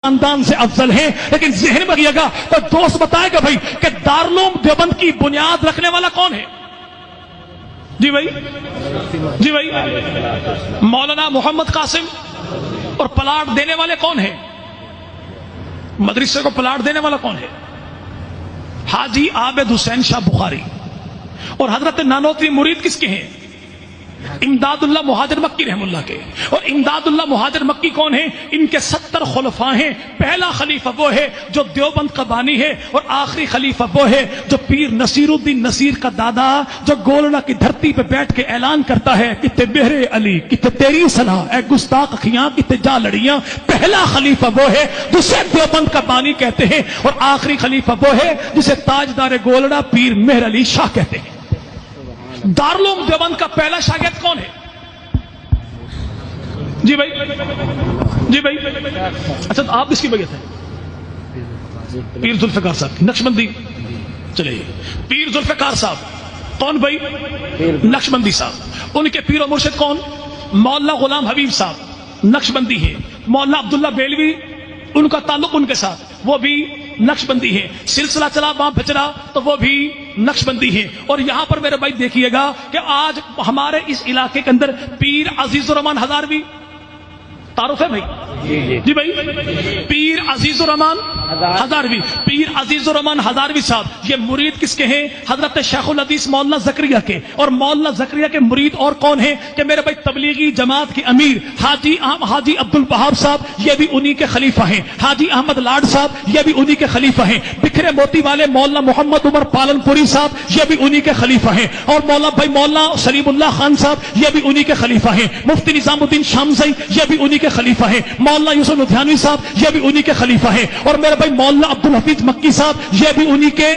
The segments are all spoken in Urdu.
خاندان سے افضل ہیں، لیکن ذہن میں رکھیے گا کوئی دوست بتائے گا بھائی کہ دارالعلوم دیوبند کی بنیاد رکھنے والا کون ہے؟ جی بھائی مولانا محمد قاسم. اور پلاٹ دینے والے کون ہیں؟ مدرسے کو پلاٹ دینے والا کون ہے؟ حاجی عابد حسین شاہ بخاری. اور حضرت نانوتوی مرید کس کے ہیں؟ امداد اللہ مہاجر مکی رحم اللہ کے. اور امداد اللہ مہاجر مکی کون ہیں؟ ان کے 70 خلفاء ہیں. پہلا خلیفہ وہ ہے جو دیوبند کا بانی ہے، اور آخری خلیفہ وہ ہے جو پیر نصیر الدین نصیر کا دادا، جو گولڑا کی دھرتی پہ بیٹھ کے اعلان کرتا ہے کتے بہرے علی کتے تیری صلاح اے گستاخ اکھیاں کتے جا لڑیاں. پہلا خلیفہ وہ ہے جسے دیوبند کا بانی کہتے ہیں، اور آخری خلیفہ وہ ہے جسے تاجدار گولڑا پیر مہر علی شاہ کہتے ہیں. دارالعلوم دیوبند کا پہلا شاگرد کون ہے؟ جی بھائی اچھا آپ اس کی بغیر ہے پیر ذوالفقار صاحب نقشبندی. چلے پیر ذوالفقار صاحب کون بھائی؟ نقشبندی صاحب. ان کے پیر و مرشد کون؟ مولانا غلام حبیب صاحب نقشبندی ہے. مولانا عبداللہ بیلوی ان کا تعلق ان کے ساتھ، وہ بھی نقشبندی ہے. سلسلہ چلا وہاں بچرا تو وہ بھی نقشبندی ہے. اور یہاں پر میرے بھائی دیکھیے گا کہ آج ہمارے اس علاقے کے اندر پیر عزیز الرحمان ہزاروی تعارف ہے بھائی؟ جی بھائی پیر عزیز الرحمان ہزاروی. پیر عزیز الرحمان ہزاروی صاحب یہ مرید کس کے ہیں؟ حضرت شیخ الحدیث مولانا زکریا کے. اور مولانا زکریا کے مرید اور کون ہیں کہ میرے بھائی تبلیغی جماعت کے امیر حاجی عبد الوہاب صاحب، یہ بھی انہی کے خلیفہ ہیں. حاجی احمد لاڈ صاحب یہ بھی انہی کے خلیفہ ہیں. بکھرے موتی والے مولانا محمد عمر پالن پوری صاحب یہ بھی انہی کے خلیفہ ہیں. اور مولانا سلیم اللہ خان صاحب یہ بھی انہی کے خلیفہ ہیں. مفتی نظام الدین شامزئی یہ بھی انہی کے خلیفہ ہیں. مولانا یوسف لدھیانوی صاحب یہ بھی انہی کے خلیفہ ہیں. اور میرے بھائی مولانا عبدالحفیظ مکی صاحب یہ بھی انہی کے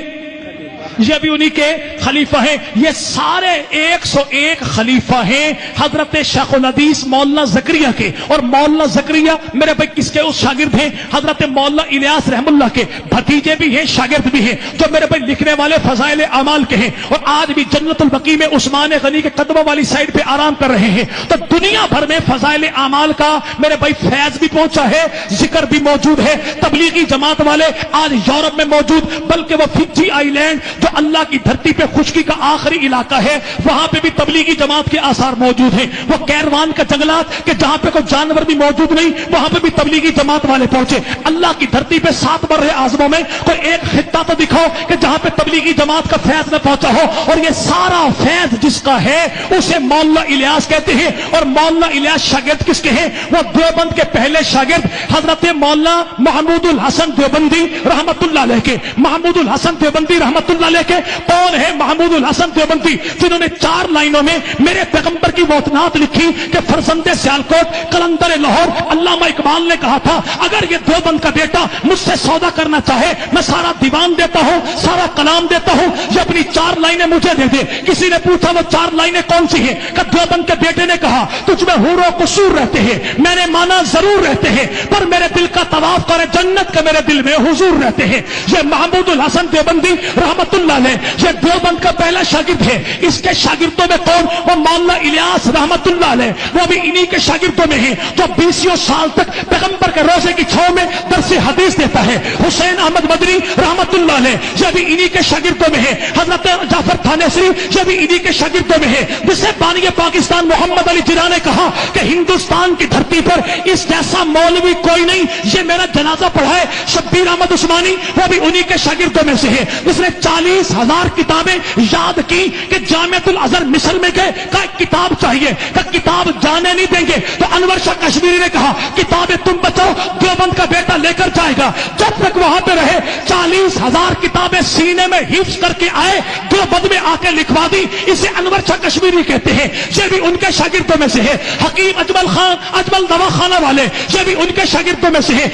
خلیفہ ہیں. یہ سارے 101 خلیفہ ہیں حضرت شیخ الحدیث مولانا زکریا کے. اور مولانا زکریا میرے بھائی کس کے اس شاگرد ہیں؟ حضرت مولانا الیاس رحم اللہ کے بھتیجے بھی ہیں، شاگرد بھی ہیں، جو میرے بھائی لکھنے والے فضائل اعمال کے ہیں. اور آج بھی جنت البقیع میں عثمان غنی کے قدموں والی سائڈ پہ آرام کر رہے ہیں. تو دنیا بھر میں فضائل اعمال کا میرے بھائی فیض بھی پہنچا ہے، ذکر بھی موجود ہے. تبلیغی جماعت والے آج یورپ میں موجود، بلکہ وہ فجی آئی لینڈ جو اللہ کی دھرتی پہ خشکی کا آخری علاقہ ہے، وہاں پہ بھی تبلیغی جماعت کے آثار موجود ہیں. وہ کیروان کا جنگلات کہ جہاں پہ کوئی جانور بھی موجود نہیں، وہاں پہ بھی تبلیغی جماعت والے پہنچے. اللہ کی دھرتی پہ 7 بر اعظموں میں کوئی ایک خطہ تو دکھاؤ کہ جہاں پہ تبلیغی جماعت کا فیض نہ پہنچا ہو. اور یہ سارا فیض جس کا ہے اسے مولانا الیاس کہتے ہیں. اور مولانا الیاس شاگرد کس کے ہیں؟ وہ دیوبند کے پہلے شاگرد حضرت مولانا محمود الحسن دیوبندی رحمت اللہ علیہ کے. محمود الحسن دیوبندی رحمت اللہ علیہ کے کون ہے؟ محمود الحسن دیوبندی جنہوں نے 4 لائنوں میں میرے پیغمبر کی موتنات لکھی کہ فرزند سیالکوٹ قلندر لاہور. علامہ اقبال نے کہا تھا اگر یہ دیوبند کا بیٹا مجھ سے سودا کرنا چاہے میں سارا دیوان دیتا ہوں، سارا کلام دیتا ہوں، یہ اپنی 4 لائنیں مجھے دے دے. کسی نے پوچھا وہ 4 لائنیں کون سی ہیں؟ کہ دیوبند کے بیٹے نے کہا تجھ میں حور و قصور رہتے ہیں، میں نے مانا ضرور رہتے ہیں، پر میرے دل کا طواف کرے جنت کا میرے دل میں حضور رہتے ہیں. یہ محمود الحسن دیوبندی رحمت اللہ علیہ یہ دیوبند کا پہلا شاگرد ہے. اس کے شاگردوں میں کون؟ وہ مولانا الیاس رحمت اللہ علیہ، وہ بھی انہی کے شاگردوں میں ہیں جو 20 سال تک پیغمبر کے روزے کی چھاؤں میں درس حدیث دیتا ہے. حسین احمد مدنی رحمت اللہ علیہ یہ بھی انہی کے شاگردوں میں ہے. حضرت جعفر تھانیسری یہ بھی انہی کے شاگردوں میں ہے. جسے بانی پاکستان محمد علی جناح نے کہا کہ ہندوستان کی دھرتی پر اس جیسا مولوی کوئی نہیں، یہ میرا جنازہ پڑھائے. شبیر احمد عثمانی وہ بھی انہی کے شاگردوں میں سے ہے. اس نے 40,000 کتابیں یاد کی کہ جامعۃ الازہر مصر میں گئے کہ کتاب چاہیے، کہ کتاب جانے نہیں دیں گے. تو انور شاہ کشمیری نے کہا کتابیں تم بچاؤ، دیوبند کا بیٹا لے کر جائے گا. جب تک وہاں پہ رہے 40,000 کتابیں سینے میں حفظ کر کے آئے، دیوبند میں آ کے لکھوا دی. اسے انور شاہ کشمیری کہتے ہیں. یہ بھی ان کے شاگردوں میں سے ہے. حکیم اجمل خان اجمل دواخانہ والے یہ بھی ان کے شاگردوں میں سے ہے.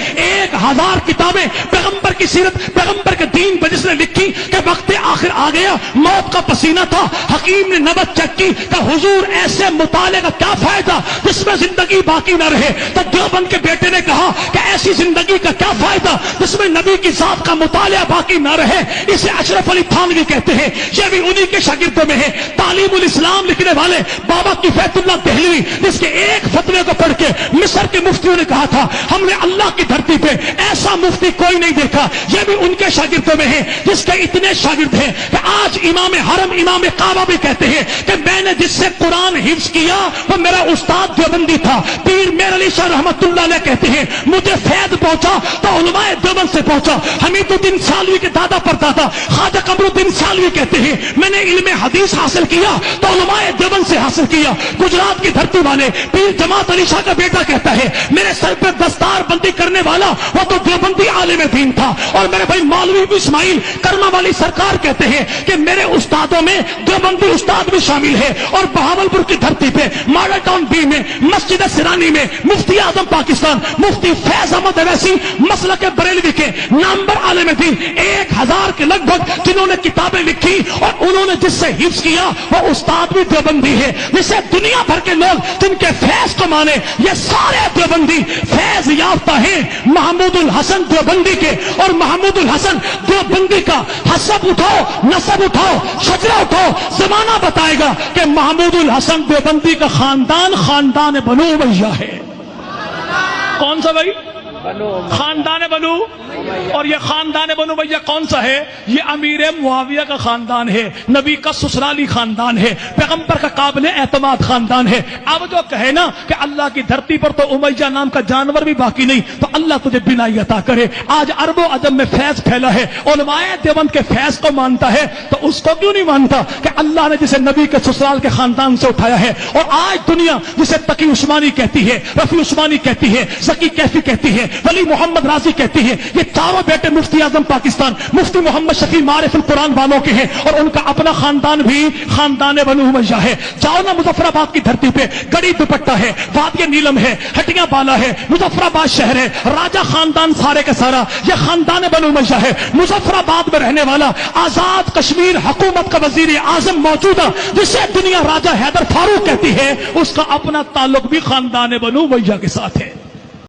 1000 کتابیں پیغمبر کی سیرت پیغمبر کے دین پر جس نے لکھی کہ وقت آخر آ گیا، موت کا پسینہ تھا، حکیم نے نبض چیک کی کہ حضور ایسے مطالعے کا کیا فائدہ جس میں زندگی باقی نہ رہے. تو دیوبند کے بیٹے نے کہا کہ ایسی زندگی کا کیا فائدہ جس میں نبی کی ذات کا مطالعہ باقی نہ رہے. اسے اشرف علی تھانوی کہتے ہیں. یہ بھی انہی کے شاگردوں میں ہے. تعلیم الاسلام لکھنے والے بابا کفایت اللہ دہلوی، جس کے ایک فتوے کو پڑھ کے مصر کے مفتیوں نے کہا تھا ہم نے اللہ کی دھرتی پہ ایسا مفتی کوئی نہیں دیکھا، یہ بھی ان کے شاگردوں میں ہے جس کے اتنے شاگرد ہیں کہ آج امام حرم امام کعبہ بھی کہتے ہیں کہ میں نے جس سے قرآن حفظ کیا وہ میرا استاد دیوبندی تھا۔ پیر میر علی شاہ رحمت اللہ علیہ کہتے ہیں مجھے فیض پہنچا تو علماء دیوبند سے پہنچا۔ حمید الدین سالوی کے دادا پر دادا خواجہ قمر الدین سالوی کہتے ہیں میں نے علم حدیث حاصل کیا تو علماء دیوبند سے حاصل کیا۔ گجرات کی دھرتی والے پیر جماعت علی شاہ کا بیٹا کہتا ہے میرے سر پہ دستار بندی کرنے والا وہ تو دیوبندی عالم دین تھا۔ اور میرے بھائی مولوی اسماعیل کرما والی سرکار کہتے ہیں کہ میرے استادوں میں دیوبندی استاد بھی شامل ہے۔ اور بہاولپور کی دھرتی پہ ماڈل ٹاؤن بی میں مسجد سرانی میں مفتی اعظم پاکستان مفتی فیض احمد اویسی مسلک بریلوی کے نامور عالم دین 1000 کے لگ بھگ جنہوں نے کتابیں لکھی اور انہوں نے جس سے حفظ کیا وہ استاد بھی دیوبندی ہے، جسے دنیا بھر کے لوگ جن کے فیض کو مانے یہ سارے دیوبندی فیض یافتہ ہیں محمود الحسن دیوبندی کے۔ اور محمود الحسن دیوبندی کا حسب اٹھاؤ نسب اٹھاؤ شجرہ اٹھاؤ زمانہ بتائے گا کہ محمود الحسن دیوبندی کا خاندان خاندان بنو امیہ ہے۔ کون سا بھائی؟ خاندان بنو، اور یہ خاندان بنو امیہ کون سا ہے؟ یہ امیر معاویہ کا خاندان ہے، نبی کا سسرالی خاندان ہے، پیغمبر کا قابل اعتماد خاندان ہے۔ اب جو کہے نا کہ اللہ کی دھرتی پر تو امیہ نام کا جانور بھی باقی نہیں، تو اللہ تجھے بینائی عطا کرے۔ آج عرب و عجم میں فیض پھیلا ہے، علماء دیوبند کے فیض کو مانتا ہے تو اس کو کیوں نہیں مانتا کہ اللہ نے جسے نبی کے سسرال کے خاندان سے اٹھایا ہے۔ اور آج دنیا جسے تقی عثمانی کہتی ہے، رفیع عثمانی کہتی ہے، ذکی کیفی کہتی ہے، ولی محمد راضی کہتی ہے، یہ چاروں بیٹے مفتی اعظم پاکستان مفتی محمد شفیع معارف القرآن والوں کے ہیں، اور ان کا اپنا خاندان بھی خاندان بنو امیہ ہے۔ جاؤ نا مظفر آباد کی دھرتی پہ گڑی دوپٹہ ہے، وادی نیلم ہے، ہٹیاں بالا ہے، مظفر آباد شہر ہے، راجہ خاندان سارے کا سارا یہ خاندان بنو امیہ ہے۔ مظفر آباد میں رہنے والا آزاد کشمیر حکومت کا وزیر اعظم موجودہ جسے دنیا راجہ حیدر فاروق کہتی ہے، اس کا اپنا تعلق بھی خاندان بنو امیہ کے ساتھ ہے۔